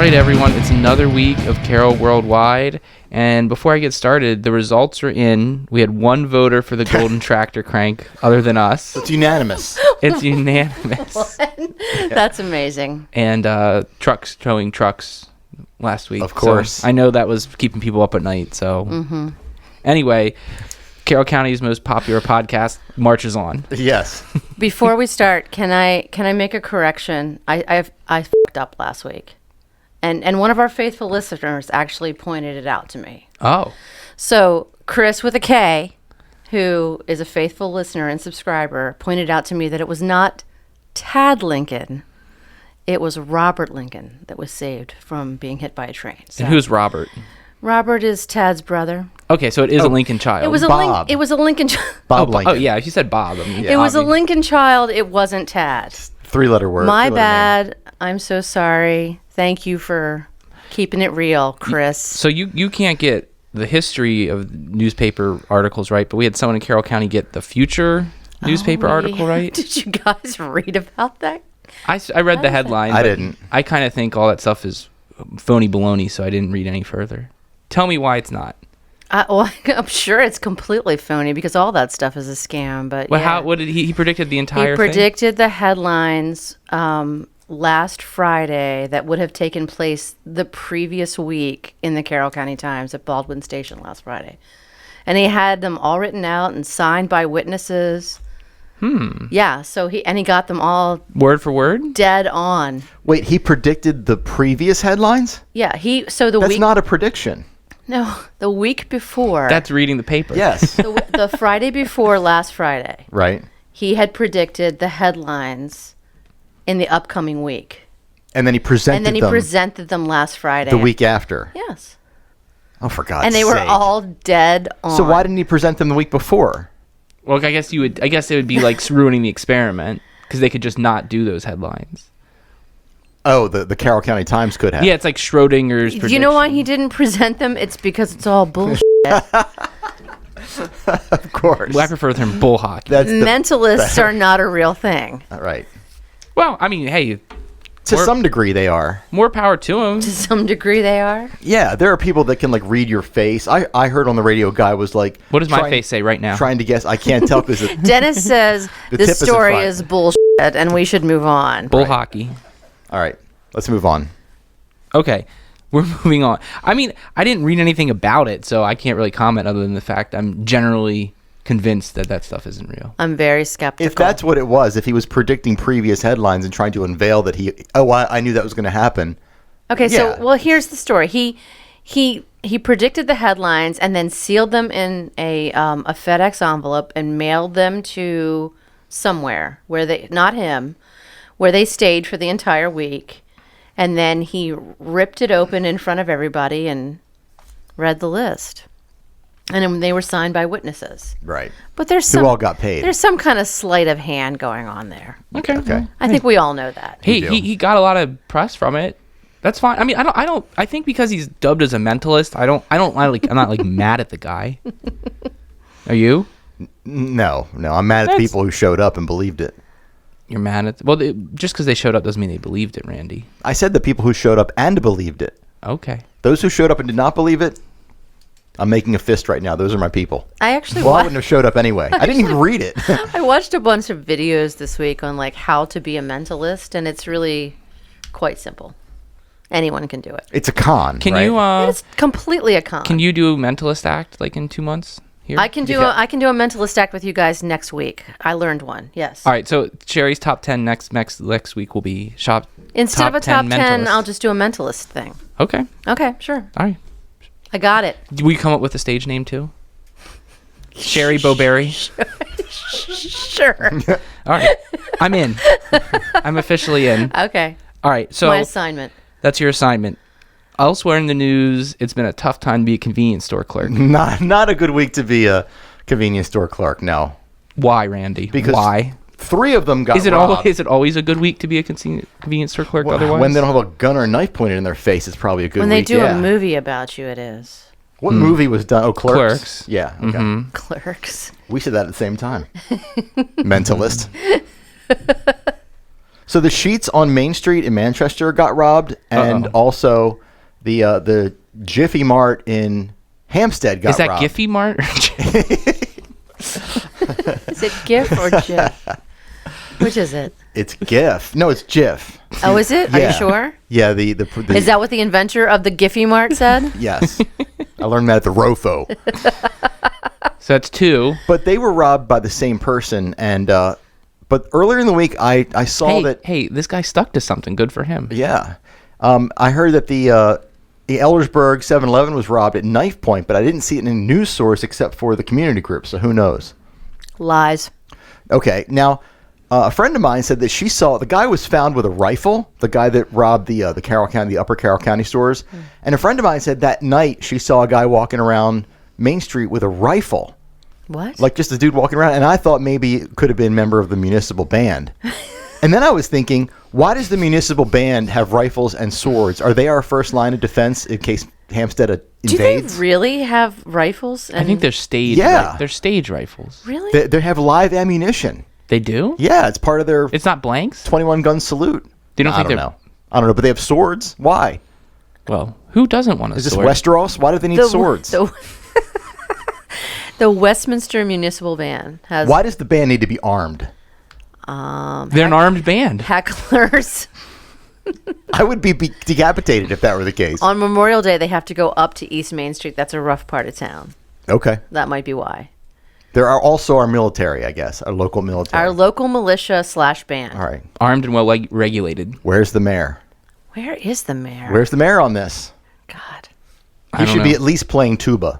right, everyone, it's another week of Carroll Worldwide, and before I get started, the results are in. We had one voter for the Golden Tractor Crank, other than us. It's unanimous. It's unanimous. What? That's amazing. And trucks towing trucks last week. Of course. So I know that was keeping people up at night, so... Anyway, Carroll County's most popular podcast marches on. Yes. Before we start, can I make a correction? I fucked up last week. And one of our faithful listeners actually pointed it out to me. Oh. So Chris with a K, who is a faithful listener and subscriber, pointed out to me that it was not Tad Lincoln. It was Robert Lincoln that was saved from being hit by a train. So And who's Robert? Robert is Tad's brother. Okay, so it is a Lincoln child. It was Bob. It was a Lincoln child. Bob Oh, Lincoln. yeah, you said Bob. I mean, It was a Bobby. Lincoln child. It wasn't Tad. Three-letter word. My three-letter name. bad. I'm so sorry. Thank you for keeping it real, Chris. So you can't get the history of newspaper articles right, but we had someone in Carroll County get the future newspaper article right. Did you guys read about that? I read the headline. I but didn't. I kind of think all that stuff is phony baloney, so I didn't read any further. Tell me why it's not. Well, I'm sure it's completely phony because all that stuff is a scam. But Well, yeah. what did he predicted the entire He predicted the headlines last Friday that would have taken place the previous week in the Carroll County Times at Baldwin Station last Friday. And he had them all written out and signed by witnesses. Yeah, so he got them all thing? Word for word? dead on. Wait, he predicted the previous headlines? Yeah, That's week not a prediction. No, the week before. That's reading the paper. Yes. the Friday before last Friday. Right. He had predicted the headlines in the upcoming week. And then he presented them last Friday. the week after. Yes. Oh, for God's sake. And they were all dead on. So why didn't he present them the week before? Well, I guess it would be like ruining the experiment because they could just not do those headlines. Oh, the Carroll County Times could have. Yeah, it's like Schrodinger's prediction. You know why he didn't present them? It's because it's all bullshit. Of course. Well, I prefer the term bull hockey. That's Mentalists are not a real thing. right. Well, I mean, hey, To some degree, they are. more power to him. To some degree, they are. Yeah, there are people that can like read your face. I heard on the radio, a guy was like, What does my face say right now? Trying to guess. I can't tell because Dennis says The tip this is in story front. is bullshit and we should move on. Bull hockey. All right, let's move on. Okay, we're moving on. I mean, I didn't read anything about it, so I can't really comment other than the fact I'm generally convinced that stuff isn't real. I'm very skeptical. If that's what it was, if he was predicting previous headlines and trying to unveil that I knew that was going to happen. Okay, Yeah. so here's the story. He predicted the headlines and then sealed them in a FedEx envelope and mailed them to somewhere where they stayed for the entire week, and then he ripped it open in front of everybody and read the list. And then they were signed by witnesses. Right. But there's Who some all got paid. There's some kind of sleight of hand going on there. Okay. I think we all know that. Hey, do. he got a lot of press from it. That's fine. I mean, I think because he's dubbed as a mentalist, I'm not like mad at the guy. Are you? No. I'm mad at the people who showed up and believed it. You're mad at just because they showed up doesn't mean they believed it, Randy. I said the people who showed up and believed it. Okay. Those who showed up and did not believe it, I'm making a fist right now. Those are my people. I actually Well, I wouldn't have showed up anyway. I didn't even read it. I watched a bunch of videos this week on like how to be a mentalist, and it's really quite simple. Anyone can do it. It's a con. Can right? you It's completely a con. can you do a mentalist act like in 2 months here? I can do a mentalist act with you guys next week. I learned one. Yes. All right, so Sherry's top 10 next week will be Instead of a top 10, mentalist. I'll just do a mentalist thing. Okay. Okay, sure. All right. I got it. Will you come up with a stage name too? Sherry Bowberry. Sure. All right. I'm in. I'm officially in. Okay. All right. So My assignment. that's your assignment. Elsewhere in the news, it's been a tough time to be a convenience store clerk. Not a good week to be a convenience store clerk. No. Why, Randy? Because Why? 3 of them got Is it robbed. always a good week to be a convenience store clerk? Well, otherwise, when they don't have a gun or a knife pointed in their face, it's probably a good When week. they do yeah. a movie about you, it is. What movie was done? Oh, Clerks. Clerks. Yeah. Okay. Mm-hmm. Clerks. We said that at the same time. Mentalist. So the Sheets on Main Street in Manchester got robbed, and also the Jiffy Mart in Hampstead got robbed. Is that Giffy Mart? Is it GIF or GIF? Which is it? It's GIF. No, it's GIF. Oh, is it? Are you sure? Yeah. The Is that what the inventor of the Giffy Mart said? Yes. I learned that at the ROFO. So that's 2. But they were robbed by the same person, and but earlier in the week I saw that. Hey, this guy stuck to something. Good for him. Yeah. I heard that the Ellersburg 7-Eleven was robbed at knife point, but I didn't see it in a news source except for the community group, so who knows? Lies. Okay, now a friend of mine said that she saw the guy was found with a rifle, the guy that robbed the Carroll County, the Upper Carroll County stores, and a friend of mine said that night she saw a guy walking around Main Street with a rifle. What? Like just a dude walking around, and I thought maybe it could have been a member of the municipal band. And then I was thinking, why does the municipal band have rifles and swords? Are they our first line of defense in case Hampstead invades? Do they really have rifles? I think they're stage. Yeah. They're stage rifles. Really? They have live ammunition. They do? Yeah, it's part of their It's not blanks? 21 gun salute. They don't I think don't they're. know. I don't know, but they have swords. Why? Well, who doesn't want a Is this sword? Westeros? Why do they need swords? The Westminster Municipal Band has Why does the band need to be armed? They're an armed band. hecklers. I would be decapitated if that were the case. On Memorial Day, they have to go up to East Main Street. That's a rough part of town. Okay. That might be why. There are also our military, I guess, our local military. Our local militia / band. All right. Armed and well regulated. Where's the mayor? Where is the mayor? Where's the mayor on this? God. He don't should be know. at least playing tuba.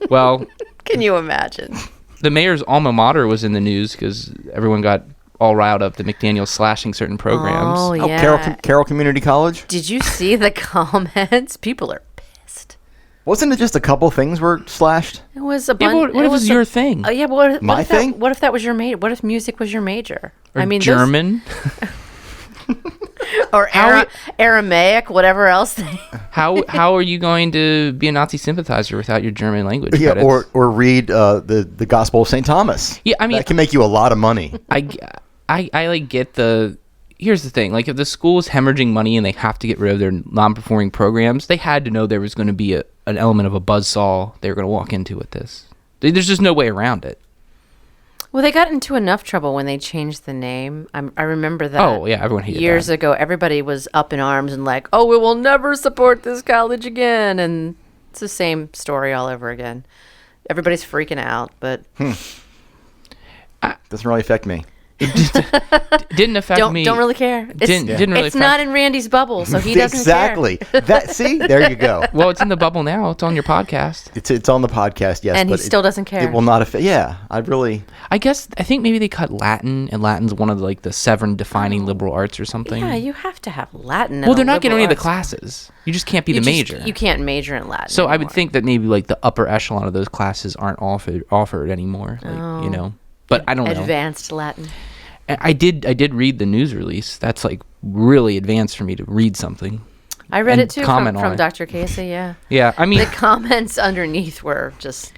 Well, Can you imagine? the mayor's alma mater was in the news because everyone got all riled up. The McDaniels slashing certain programs. Oh, Oh, yeah. Carroll Community College? Did you see the comments? People are pissed. Wasn't it just a couple things were slashed? It was a Yeah, bunch. but what if it was your thing? Oh yeah, but what My if that, thing? What if that was your major? What if music was your major? Or those- German? or Aramaic, whatever else. How are you going to be a Nazi sympathizer without your German language Yeah, credits? or read the Gospel of St. Thomas. Yeah, I mean- that can make you a lot of money. I like get the. Here's the thing: like, if the school is hemorrhaging money and they have to get rid of their non-performing programs, they had to know there was going to be an element of a buzzsaw they were going to walk into with this. There's just no way around it. Well, they got into enough trouble when they changed the name. I remember that. Oh yeah, everyone hated years that. ago, everybody was up in arms and like, "Oh, we will never support this college again." And it's the same story all over again. Everybody's freaking out, but Doesn't really affect me. Didn't affect me. don't really care. It's, Didn't really it's affect- not in Randy's bubble, so he doesn't Exactly. That see, there you go. Well, it's in the bubble now. It's on your podcast. It's on the podcast, yes, And he but still doesn't care. It will not affect. Yeah, I really. I think maybe they cut Latin, and Latin's one of the 7 defining liberal arts or something. Yeah, you have to have Latin. Well, in they're a not getting any of the liberal arts. classes. You just can't be the major. You can't major in Latin. So I would anymore. think that maybe like the upper echelon of those classes aren't offered anymore. Like, you know, but I don't know. advanced Latin. I did read the news release. That's like really advanced for me to read something. I read and it too comment on from it. Dr. Casey. Yeah, Yeah, I mean, the comments underneath were just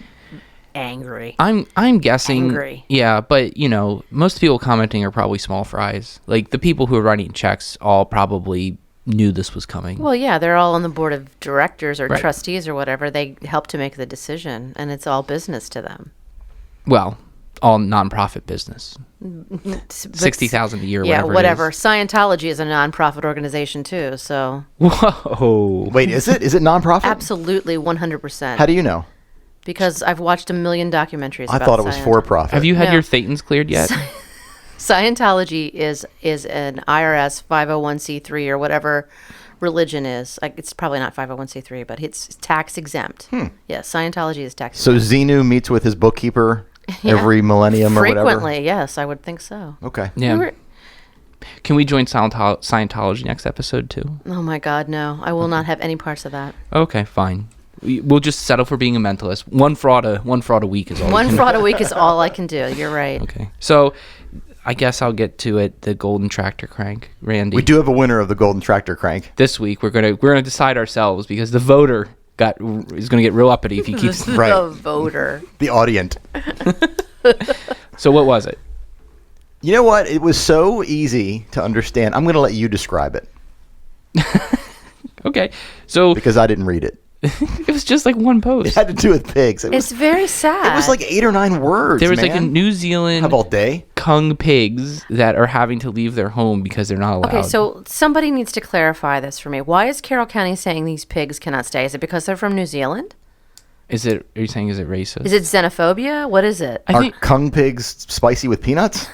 angry. I'm guessing. Angry. Yeah, but you know, most people commenting are probably small fries. Like the people who are writing checks all probably knew this was coming. Well, yeah, they're all on the board of directors or Right. trustees or whatever. They help to make the decision, and it's all business to them. Well, all nonprofit business. But- 60,000 a year. Yeah, whatever. whatever. It is. Scientology is a nonprofit organization too, so Whoa. Wait, is it nonprofit? absolutely 100%. How do you know? Because I've watched a million documentaries. I about thought it was Scientology. for profit. Have you had No. your Thetans cleared yet? Scientology is an IRS 501c3 or whatever religion is. Like, it's probably not 501c3, but it's tax exempt. Yeah, Scientology is tax So exempt. Xenu meets with his bookkeeper Yeah. every millennium or whatever. Frequently, yes, I would think so. Okay. Yeah. We were- Can we join Scientology next episode too? Oh my God, no! I will not have any parts of that. Okay, fine. We'll just settle for being a mentalist. One fraud a week is all. we One can- fraud a week is all I can do. You're right. Okay. So, I guess I'll get to it. The golden tractor crank, Randy. We do have a winner of the Golden Tractor Crank. This week we're gonna decide ourselves because the voter is gonna get real uppity if he keeps. Right. The voter. The audience. So what was it? You know what? It was so easy to understand. I'm going to let you describe it Okay, so because I didn't read it. it was just like one It post. had to do with pigs. It's very sad. It was like 8 or 9 words. There was man. like a New Zealand Have all day. Kung pigs that are having to leave their home because they're not allowed. Okay, so somebody needs to clarify this for me. Why is Carroll County saying these pigs cannot stay? Is it because they're from New Zealand? Are you saying is it racist? Is it xenophobia? What is it? I Are think Kung pigs spicy with peanuts?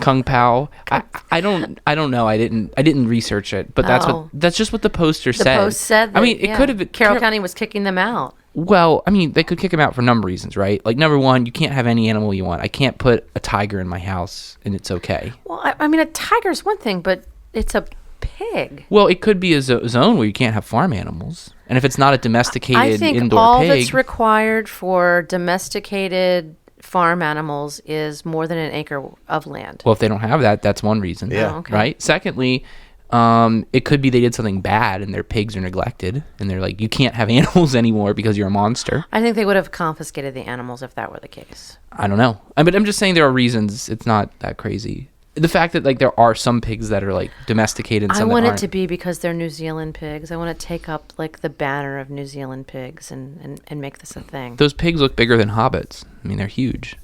Kung Pao. I don't know. I didn't research it, but that's just what the poster The said. post said that, I mean, it could have been Carroll County was kicking them out. Well, I mean, they could kick him out for a number of reasons, right? Like, number one, you can't have any animal you want. I can't put a tiger in my house, and it's okay. Well, I mean, a tiger's one thing, but it's a pig. Well, it could be a zone where you can't have farm animals. And if it's not a domesticated I think indoor all pig... that's required for domesticated farm animals is more than an acre of land. Well, if they don't have that, that's one reason. Yeah. Oh, okay. Right? Secondly, it could be they did something bad and their pigs are neglected. And they're like, you can't have animals anymore because you're a monster. I think they would have confiscated the animals if that were the case. I don't know. But I'm just saying there are reasons. It's not that crazy. The fact that like there are some pigs that are like domesticated and I some want that it aren't. to be because they're New Zealand pigs. I want to take up like the banner of New Zealand pigs and make this a thing. Those pigs look bigger than hobbits. I mean, they're huge.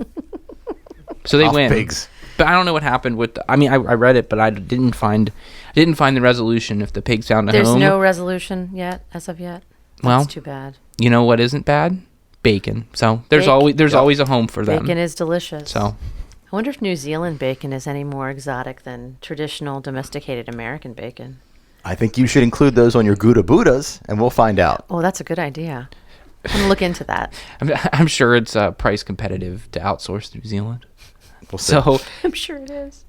So they Off win. pigs. But I don't know what happened with. I mean, I read it, but I didn't find the resolution if the pigs found a There's home. no resolution yet, as of yet. That's Well, too bad. You know what isn't bad? Bacon. So there's always a home for them. Bacon is delicious. So I wonder if New Zealand bacon is any more exotic than traditional domesticated American bacon. I think you should include those on your Gouda Buddhas, and we'll find out. Oh, that's a good idea. I'm going to look into that. I'm sure it's price competitive to outsource to New Zealand. We'll see. So I'm sure it is.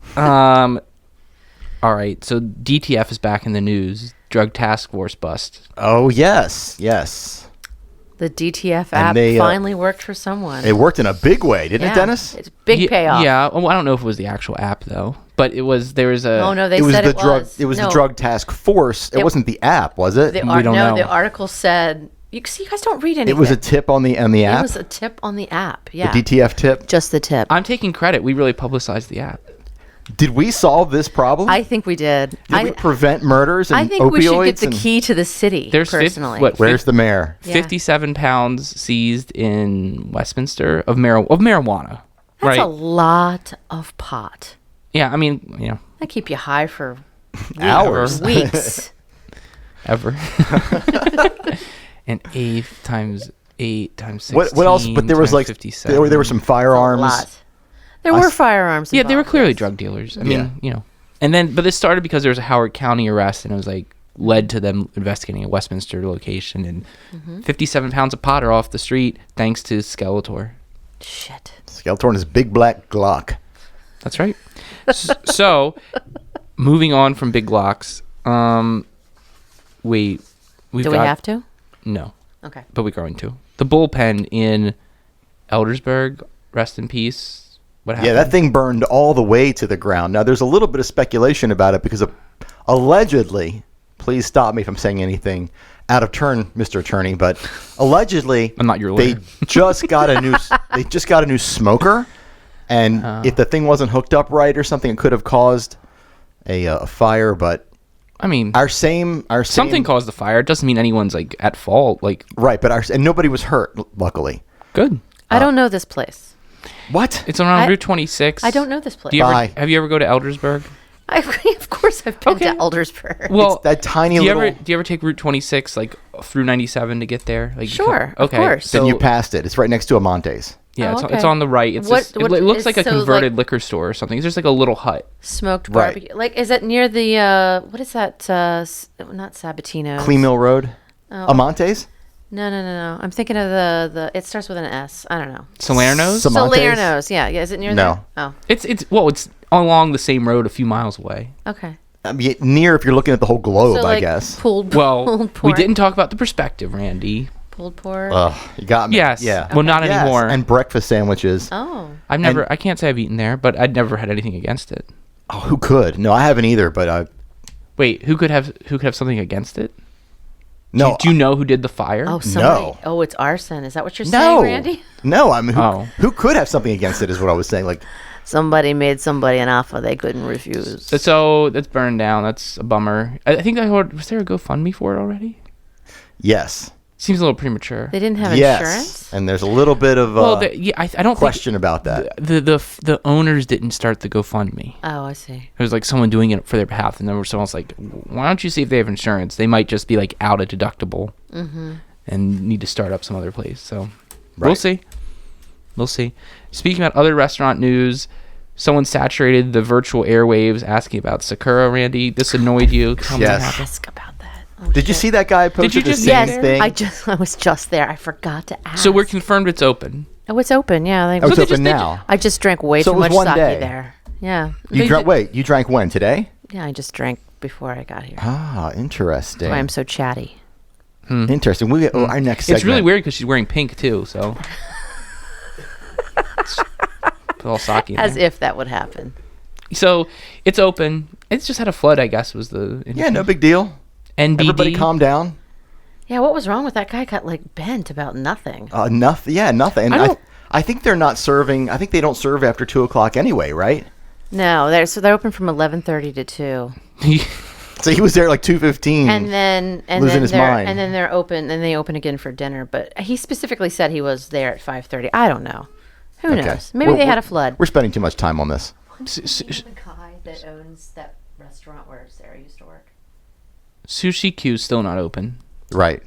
all right. So DTF is back in the news. Drug Task Force bust. Oh, yes. The DTF And app they, finally worked for someone. It worked in a big way, didn't it, Dennis? It's big payoff. Yeah. Well, I don't know if it was the actual app though, but there was a. Oh no, they It was said the it drug. was. It was No, the Drug Task Force. It wasn't the app, was it? The We don't know. The article said. You guys don't read anything. It was a tip on the It app. was a tip on the app. Yeah. The DTF tip. Just the tip. I'm taking credit. We really publicized the app. Did we solve this problem? I think we did. Did we prevent murders and I think opioids? we should get the and- key to the city. There's personally. Where's the mayor? Yeah. 57 pounds seized in Westminster of marijuana. That's right. a lot of pot. Yeah. I mean, you know, That keep you high for Hours. weeks. ever. And 8 times 16. What else? But there was times like 57. there were some A firearms. lot. There were firearms. Yeah, they were involved, clearly yes. drug dealers. I Yeah. mean, you know. And then, but this started because there was a Howard County arrest, and it was like led to them investigating a Westminster location, and 57 pounds of pot are off the street thanks to Skeletor. Shit. Skeletor and his big black Glock. That's right. So, moving on from Big Glocks, we've Do got, we have to? No, Okay. but we're going to. The bullpen in Eldersburg, rest in peace. What happened? Yeah, that thing burned all the way to the ground. Now, there's a little bit of speculation about it because allegedly, please stop me if I'm saying anything out of turn, Mr. Attorney, but allegedly, I'm not your they lawyer. just got a new smoker, and if the thing wasn't hooked up right or something, it could have caused a fire. But I mean, our same something caused the fire. It doesn't mean anyone's like at fault. Like, right, but and nobody was hurt, luckily. good. I don't know this place. What? It's around I- Route 26. I don't know this place. Do you ever, Bye. have you ever go to Eldersburg? Of course, I've been Okay. to Eldersburg. Well, that tiny do you little. ever take Route 26 like through 97 to get there? Like, Sure, of okay. course. Then So you passed it. It's right next to Amonte's. yeah, Oh, it's, okay. it's on the right. It's What- it what looks is- like a so, converted like- liquor store or something. It's just like a little hut. Smoked Right. barbecue. Like, is it near the, what is that? Not Sabatino. Clean Mill Road. Oh. Amonte's. No. I'm thinking of the, it starts with an S. I don't know. Salerno's? Amonte's? Salerno's. Yeah. Is it near No. there? It's along the same road a few miles away. Oh, okay. I mean, near if you're looking at the whole globe, So, I like, guess. Pulled, Well, pulled we pork. didn't talk about the perspective, Randy. Pulled pork. Ugh, you got me. Yes. Yeah. Well, not Yes, anymore. And breakfast sandwiches. Oh. I can't say I've eaten there, but I'd never had anything against it. Oh, who could? No, I haven't either. But Wait, who could have something against it? No. Do you know who did the fire? Oh, somebody. No. Oh, it's arson. Is that what you're No. saying, Randy? No, I mean, Oh. who could have something against it is what I was saying. Like, Somebody made somebody an offer they couldn't refuse. So that's burned down. That's a bummer. I think I heard. Was there a GoFundMe for it already? yes. Seems a little premature. They didn't have Yes. insurance? And there's a little bit of I don't question about that. think the owners didn't start the GoFundMe. Oh, I see. It was like someone doing it for their behalf, and then someone's like, "Why don't you see if they have insurance? They might just be like out of deductible and need to start up some other place." So we'll Right. see. We'll see. Speaking about other restaurant news, someone saturated the virtual airwaves asking about Sakura. Randy, this annoyed you? Tell me what Yes. happened. Ask about that. Oh, Did you shit. see that guy posted you the just same see Yes, thing? I was just there. I forgot to ask. So we're confirmed it's open. Oh, it's open. Yeah. Oh, it's they open just- they now. I just drank way So too it was much one sake day. there. Yeah. You They drank. did- Wait, you drank when today? Yeah, I just drank before I got here. Ah, interesting. That's why I'm so chatty. Interesting. We get our next segment. It's really weird because she's wearing pink too. So put all sake in As there. if that would happen. So it's open. It's just had a flood, I guess, was the Yeah, no big deal. NBD. Everybody calm down. Yeah, what was wrong with that guy? Got like bent about nothing. Nothing. Yeah, nothing. And I don't- I think they're not serving. I think they don't serve after 2:00 anyway, right? No, they're open from 11:30 to 2. So he was there like 2:15. And then Losing his mind. and then they're open and they open again for dinner, but he specifically said he was there at 5:30. I don't know. Who Okay. knows? Maybe they had a flood. We're spending too much time on this. The guy that owns that restaurant where Sarah used to work. Sushi Q's still not open. Right.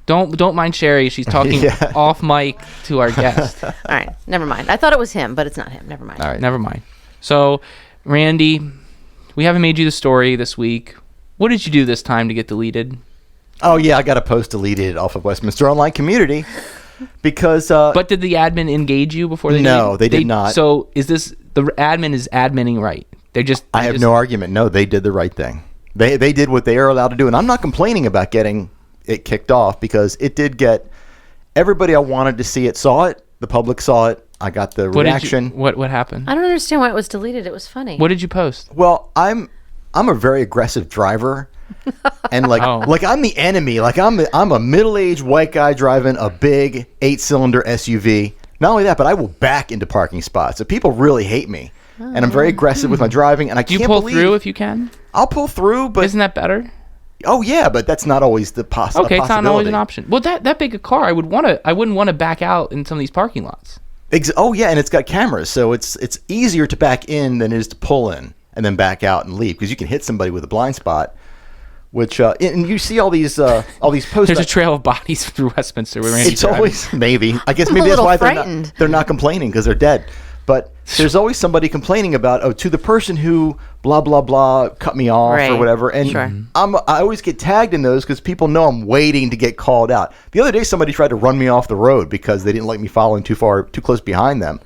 Don't mind Sherry. She's talking Yeah. off mic to our guest. All right, never mind. I thought it was him, but it's not him. Never mind. All right. Never mind. So, Randy, we haven't made you the story this week. What did you do this time to get deleted? Oh yeah, I got a post deleted off of Westminster Online Community because. But did the admin engage you before they? No, they did not. So is this the admin is adminning right? I have no argument. No, they did the right thing. They did what they are allowed to do, and I'm not complaining about getting it kicked off because it did get everybody I wanted to see it saw it. The public saw it. I got the reaction. What happened? I don't understand why it was deleted. It was funny. What did you post? Well, I'm a very aggressive driver, and like Oh. like I'm the enemy. Like I'm a middle-aged white guy driving a big 8-cylinder SUV. Not only that, but I will back into parking spots. So people really hate me, and I'm very aggressive with my driving. And I Do you can't pull believe through if you can? I'll pull through, but Isn't that better? oh yeah, but that's not always the possibility. Okay, it's not always an option. Well, that big a car, I wouldn't want to back out in some of these parking lots. Oh yeah, and it's got cameras, so it's easier to back in than it is to pull in and then back out and leave because you can hit somebody with a blind spot. Which and you see all these posts. There's a trail of bodies through Westminster. Where Randy's It's driving. always maybe. I guess I'm maybe a that's little why frightened. they're not complaining because they're dead. But there's always somebody complaining about to the person who blah blah blah cut me off or Right. whatever. And Sure. I always get tagged in those because people know I'm waiting to get called out. The other day somebody tried to run me off the road because they didn't like me following too close behind them.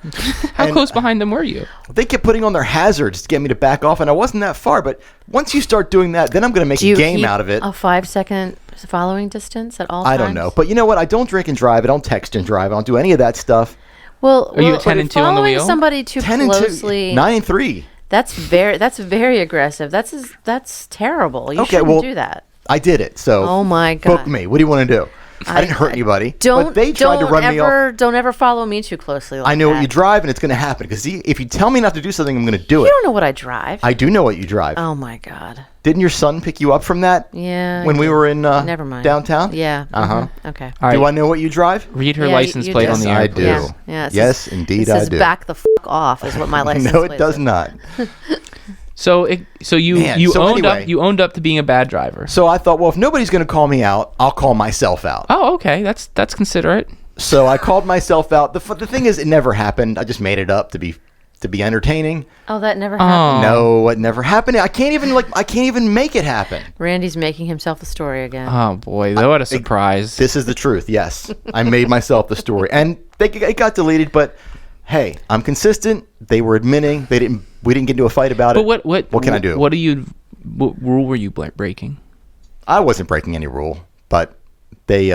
How close behind them were you? They kept putting on their hazards to get me to back off, and I wasn't that far. But once you start doing that, then I'm going to make Do a you game keep out of it. a 5-second following distance at all I times? don't know. But you know what? I don't drink and drive. I don't text and drive. I don't do any of that stuff. Well, Are you a 10 and 2 on the following wheel? somebody too 10 and closely. 2, 9 and 3. That's very aggressive. That's terrible. You Okay, shouldn't well, do that. I did it. So Oh my God. book me. What do you want to do? I didn't hurt anybody. but they tried to run me off. Don't ever follow me too closely. Like I know that. what you drive, and it's going to happen. Because if you tell me not to do something, I'm going to do You it. don't know what I drive. I do know what you drive. Oh my God. Didn't your son pick you up from that? Yeah. When we were in Never mind. downtown? Yeah. Uh-huh. mhm, Okay. All right. Do I know what you drive? Read her Yeah, license you plate do. on the Yes, I airplane. do. Yeah. Yeah. it Yes, says- indeed it says I do. back the off is what my license. No, it plate does says. not. So you Man, you so owned anyway. up you owned up to being a bad driver. So I thought, well, if nobody's going to call me out, I'll call myself out. Oh, okay. That's considerate. So I called myself out. The thing is, it never happened. I just made it up to be entertaining. Oh, that never happened. No, it never happened. I can't even make it happen. Randy's making himself the story again. Oh boy, what a surprise! This is the truth. Yes, I made myself the story, and it got deleted. But hey, I'm consistent. They were admitting we didn't get into a fight about But it. what can I do? What rule were you breaking? I wasn't breaking any rule, but they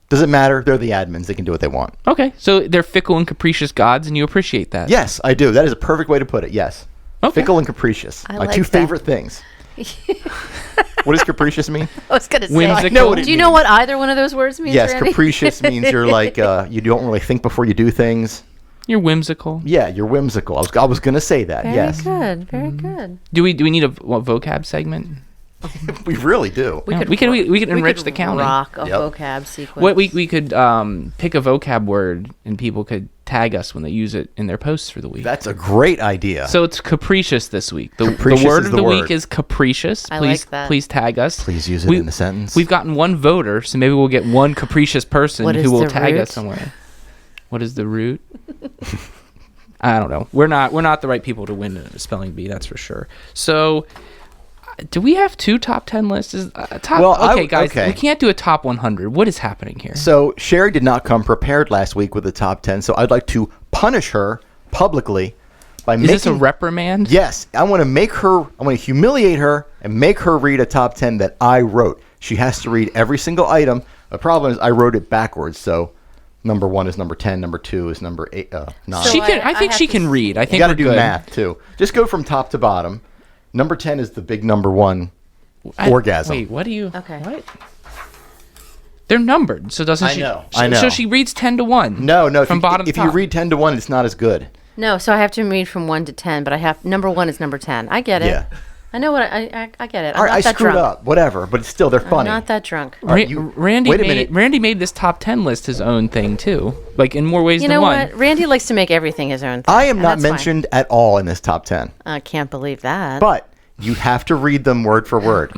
doesn't matter. They're the admins. They can do what they want. Okay, so they're fickle and capricious gods, and you appreciate that. Yes, I do. That is a perfect way to put it. Yes, Okay. fickle and capricious. I My like two that. favorite things. What does capricious mean? I was going to say. Whimsical. I know what it Do you know what either one of those words means, Yes, Randy? capricious means you're like you don't really think before you do things. You're whimsical. Yeah, you're whimsical. I was gonna say that. Very Yes, good. Very good. Do we need a vocab segment? we really do. We could enrich the county. Rock a Yep. vocab sequence. What we could pick a vocab word and people could tag us when they use it in their posts for the week. That's a great idea. So it's capricious this week. The Capricious word is of the the word. week is capricious. I Please, like that. please tag us. Please use it in the sentence. We've gotten one voter, so maybe we'll get one capricious person What is who will the tag root? us somewhere. What is the root? I don't know. We're not the right people to win a spelling bee. That's for sure. So, do we have two top 10 lists? Guys, we can't do a top 100. What is happening here? So Sherry did not come prepared last week with the top 10, so I'd like to punish her publicly by Is making... this a reprimand? Yes, I want to humiliate her and make her read a top 10 that I wrote. She has to read every single item. The problem is I wrote it backwards, so number 1 is number 10, number 2 is number 9. So She can. I think have she to can read. I think You got to we're do good. math, too. Just go from top to bottom. Number 10 is the big number 1, orgasm. Wait, what do you? Okay. What? They're numbered, so doesn't I she? know, she- I know. So she reads 10 to 1. No. From bottom to if you top. read 10 to 1, it's not as good. No, so I have to read from 1 to 10, but I have number 1 is number 10. I get it. Yeah. I know what I get it. I'm All right, not I that screwed drunk. up. Whatever, but still, they're I'm funny. not that drunk. All right, you- Randy wait a made minute. Randy made this top 10 list his own thing too, like in more ways You than know one. what? Randy likes to make everything his own thing. I am and not that's fine. mentioned at all in this top 10. I can't believe that. But you have to read them word for word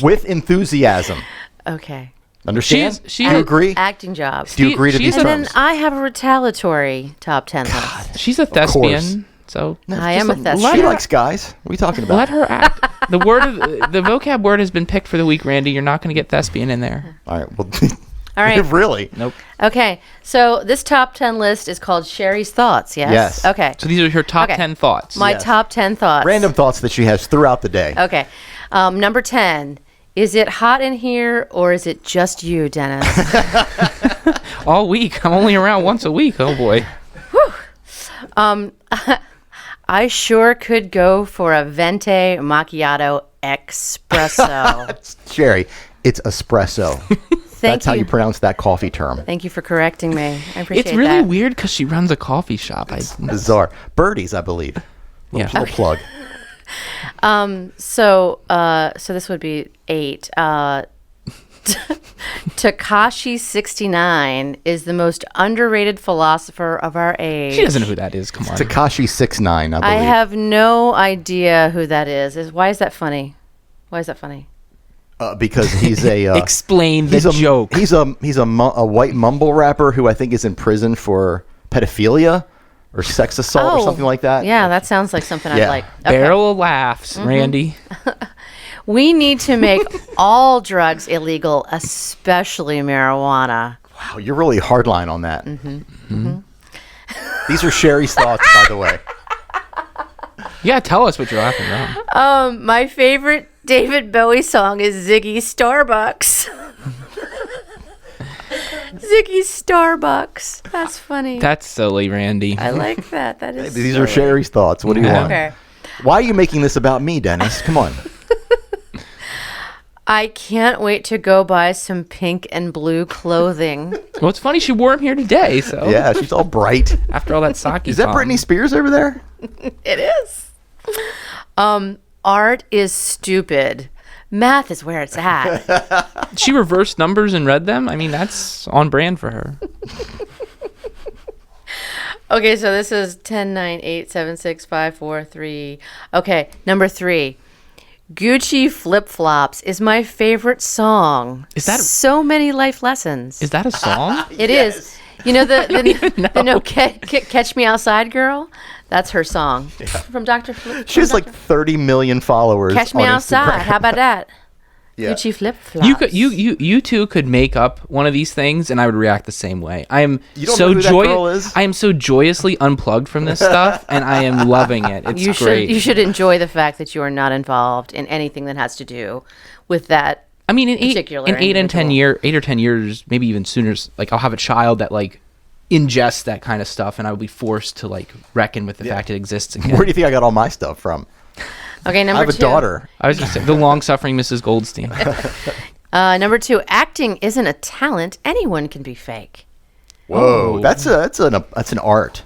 with enthusiasm. Okay. Understand? She Do you has- agree? Acting jobs. Do you agree to she's these And terms? then I have a retaliatory top 10 list. She's a course. thespian, so I am a She thespian. likes guys. What are you talking about? let her act. The vocab word has been picked for the week, Randy. You're not going to get thespian in there. All right. Well, All right. really? Nope. Okay. So this top 10 list is called Sherry's Thoughts, yes? Yes. Okay. So these are her top Okay. 10 thoughts. My Yes. top 10 thoughts. Random thoughts that she has throughout the day. Okay. Number 10. Is it hot in here or is it just you, Dennis? All week. I'm only around once a week. Oh boy. I sure could go for a venti macchiato espresso. Sherry, it's espresso. Thank That's how you pronounce that coffee term. Thank you for correcting me. I appreciate It's really that. weird because she runs a coffee shop. Bizarre. Birdies, I believe. Yeah. Little plug. So this would be 8. Takashi 69 is the most underrated philosopher of our age. She doesn't know who that is. Come on. Takashi 6'9", I believe. I have no idea who that is. Why is that funny? Why is that funny? Because he's a Explain the he's a joke. He's a white mumble rapper who I think is in prison for pedophilia or sex assault or something like that. Yeah, that sounds like something I'd Yeah. like. Okay. Barrel of laughs, Randy. We need to make all drugs illegal, especially marijuana. Wow, you're really hardline on that. These are Sherry's thoughts, by the way. Yeah, tell us what you're laughing about. My favorite David Bowie song is Ziggy Starbucks. Ziggy Starbucks. That's funny. That's silly, Randy. I like that. That is. These are Sherry's thoughts. What do you Yeah. want? Okay. Why are you making this about me, Dennis? Come on. I can't wait to go buy some pink and blue clothing. Well, it's funny she wore him here today. So Yeah, she's all bright. after all that sake, Is that Britney Spears over there? It is. Art is stupid. Math is where it's at. She reversed numbers and read them. I mean, that's on brand for her. Okay, so this is 10, 9, 8, 7, 6, 5, 4, 3. Okay, number 3. Gucci Flip Flops is my favorite song. Is that- so many life lessons? Is that a song? It is. You know the know. Catch Me Outside girl? That's her song from Dr. Flip. She has like 30 million followers. Catch Me on Outside. Instagram. How about that? Yeah. Gucci Flip Flops. You two could make up one of these things, and I would react the same way. I am You don't so know who that girl is? I am so joyously unplugged from this stuff, and I am loving it. It's You great. should enjoy the fact that you are not involved in anything that has to do with that. I mean, in eight particular or 10 individual. years, maybe even sooner, like I'll have a child that like ingests that kind of stuff, and I will be forced to like reckon with the fact it exists again. Where do you think I got all my stuff from? Okay, number I have a two. daughter. I was just saying, the long-suffering Mrs. Goldstein. Number two, acting isn't a talent. Anyone can be fake. Whoa, Oh. that's an art.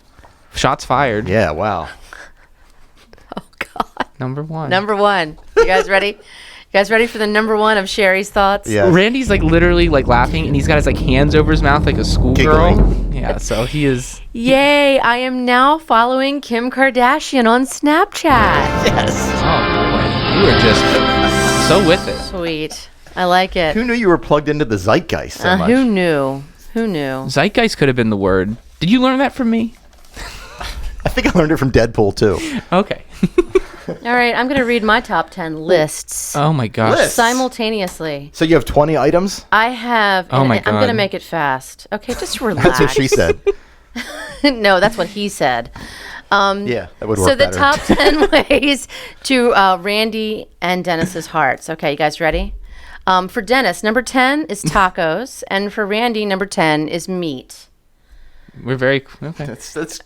Shots fired. Yeah, wow. Oh, God. Number one. Number one. You guys ready? You guys ready for the number one of Sherry's thoughts? Yeah. Randy's like literally like laughing, and he's got his like hands over his mouth like a schoolgirl. Giggling. Yeah, so he is. Yay, I am now following Kim Kardashian on Snapchat. Yes. Oh boy, you are just so with it. Sweet. I like it. Who knew you were plugged into the zeitgeist so much? Who knew? Who knew? Zeitgeist could have been the word. Did you learn that from me? I think I learned it from Deadpool too. Okay. All right, I'm going to read my top 10 lists Oh my gosh. List. simultaneously. So you have 20 items? I have. Oh my I'm going to God. make it fast. Okay, just relax. That's what she said. No, that's what he said. Yeah, that would work So the better. top 10 ways to Randy and Dennis's hearts. Okay, you guys ready? For Dennis, number 10 is tacos, and for Randy, number 10 is meat. We're very okay.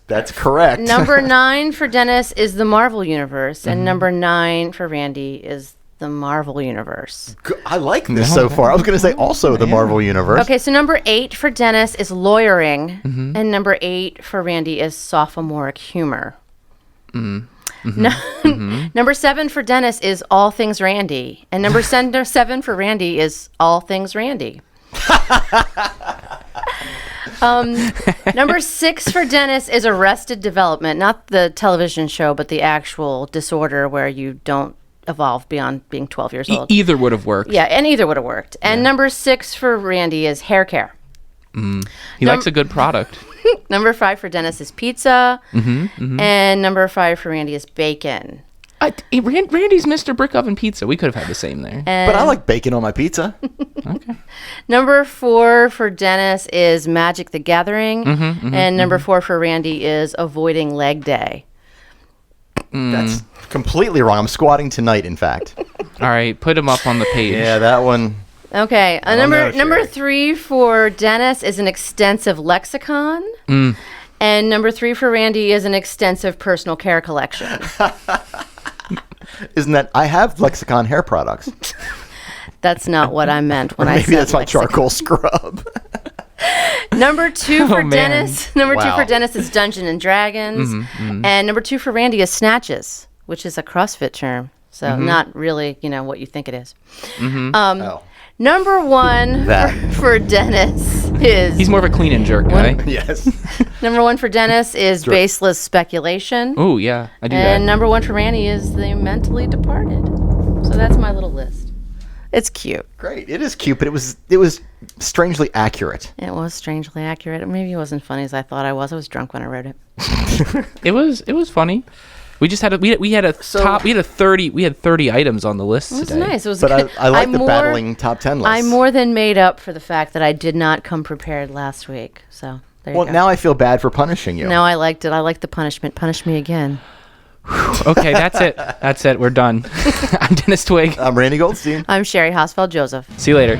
That's correct. Number 9 for Dennis is the Marvel Universe, Mm-hmm. and number 9 for Randy is the Marvel Universe. I like this so far. I was going to say also the Marvel Universe. Okay, so number 8 for Dennis is lawyering, Mm-hmm. and number 8 for Randy is sophomoric humor. Mm-hmm. Number 7 for Dennis is all things Randy, and number 7 for Randy is all things Randy. Number 6 for Dennis is Arrested Development, not the television show, but the actual disorder where you don't evolve beyond being 12 years old. Either would have worked. Yeah, and either would have worked. And number 6 for Randy is hair care. He likes a good product. Number 5 for Dennis is pizza. Mm-hmm, And number 5 for Randy is bacon. Randy's Mr. Brick Oven Pizza. We could have had the same there. And But I like bacon on my pizza. Okay. number 4 for Dennis is Magic the Gathering. Mm-hmm, And number 4 for Randy is avoiding leg day. That's completely wrong. I'm squatting tonight, in fact. All right, put him up on the page. Yeah, that one. Okay. don't know, Number Sherry. 3 for Dennis is an extensive lexicon. And number 3 for Randy is an extensive personal care collection. Isn't that I have Lexicon hair products? That's not what I meant when Or I maybe said that's my lexicon. charcoal scrub. Number 2 for Oh, man. Dennis. Number 2 Wow. for Dennis is Dungeons and Dragons. And number 2 for Randy is Snatches, which is a CrossFit term. So not really, what you think it is. Oh. Number 1 That. for Dennis is He's more of a clean and jerk guy. Yes. number 1 for Dennis is baseless speculation. Oh yeah, I do And that. number 1 for Randy is the mentally departed. So that's my little list. It's cute. Great. It is cute, but it was strangely accurate. It was strangely accurate. Maybe it wasn't funny as I thought I was. I was drunk when I wrote it. It was funny. We just had we had 30 items on the list It was today. nice. It was But good. I like the battling top 10 list. I more than made up for the fact that I did not come prepared last week. So there you Well, go. now I feel bad for punishing you. No, I liked it. I liked the punishment. Punish me again. Okay, that's it. That's it. We're done. I'm Dennis Twig. I'm Randy Goldstein. I'm Sherry Hosfeld Joseph. See you later.